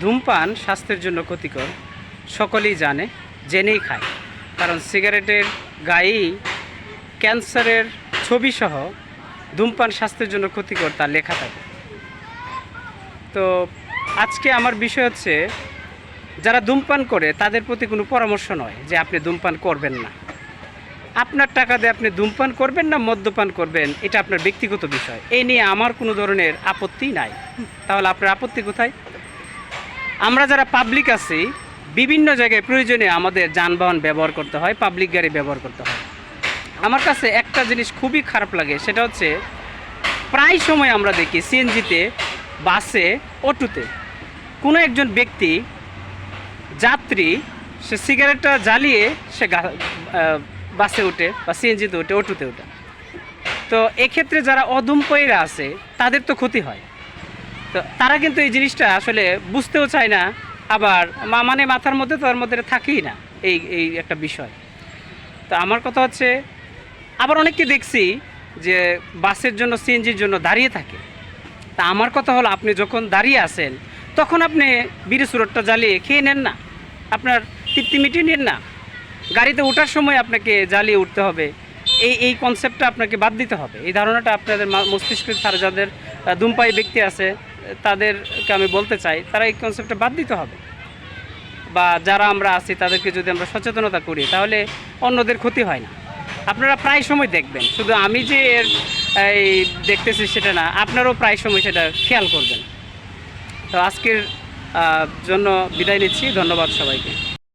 ধূমপান স্বাস্থ্যের জন্য ক্ষতিকর সকলেই জানে, জেনেই খায়। কারণ সিগারেটের গায়েই ক্যান্সারের ছবিসহ ধূমপান স্বাস্থ্যের জন্য ক্ষতিকর তা লেখা থাকে। তো আজকে আমার বিষয় হচ্ছে, যারা ধূমপান করে তাদের প্রতি কোনো পরামর্শ নয় যে আপনি ধূমপান করবেন না। আপনার টাকা দিয়ে আপনি ধূমপান করবেন না মদ্যপান করবেন, এটা আপনার ব্যক্তিগত বিষয়। এই নিয়ে আমার কোনো ধরনের আপত্তি নাই। তাহলে আপনার আপত্তি কোথায়? আমরা যারা পাবলিক আছি, বিভিন্ন জায়গায় প্রয়োজনে আমাদের যানবাহন ব্যবহার করতে হয়, পাবলিক গাড়ি ব্যবহার করতে হয়। আমার কাছে একটা জিনিস খুবই খারাপ লাগে, সেটা হচ্ছে প্রায় সময় আমরা দেখি সিএনজিতে, বাসে, অটোতে কোনো একজন ব্যক্তি যাত্রী সে সিগারেটটা জ্বালিয়ে সে বাসে ওঠে বা সিএনজিতে ওঠে, অটোতে ওঠে। তো এক্ষেত্রে যারা অধূমপায়ীরা আছে তাদের তো ক্ষতি হয়। তো তারা কিন্তু এই জিনিসটা আসলে বুঝতেও চায় না, আবার মানে মাথার মধ্যে তার মধ্যে থাকেই না এই একটা বিষয়। তো আমার কথা হচ্ছে, আবার অনেককে দেখছি যে বাসের জন্য, সিএনজির জন্য দাঁড়িয়ে থাকে। তা আমার কথা হলো, আপনি যখন দাঁড়িয়ে আছেন তখন আপনি বিড়ি সুরটটা জ্বালিয়ে খেয়ে নেন না, আপনার তৃপ্তি মিটিয়ে নেন না। গাড়িতে ওঠার সময় আপনাকে জ্বালিয়ে উঠতে হবে, এই কনসেপ্টটা আপনাকে বাদ দিতে হবে। এই ধারণাটা আপনাদের মস্তিষ্কে, তারা যাদের ধূমপায়ী ব্যক্তি আছে তাদেরকে আমি বলতে চাই, তারা এই কনসেপ্টটা বাদ দিতে হবে। বা যারা আমরা আছি তাদেরকে যদি আমরা সচেতনতা করি তাহলে অন্যদের ক্ষতি হয় না। আপনারা প্রায় সময় দেখবেন, শুধু আমি যে এই দেখতেছি সেটা না, আপনারাও প্রায় সময় সেটা খেয়াল করবেন। তো আজকের জন্য বিদায় নিচ্ছি। ধন্যবাদ সবাইকে।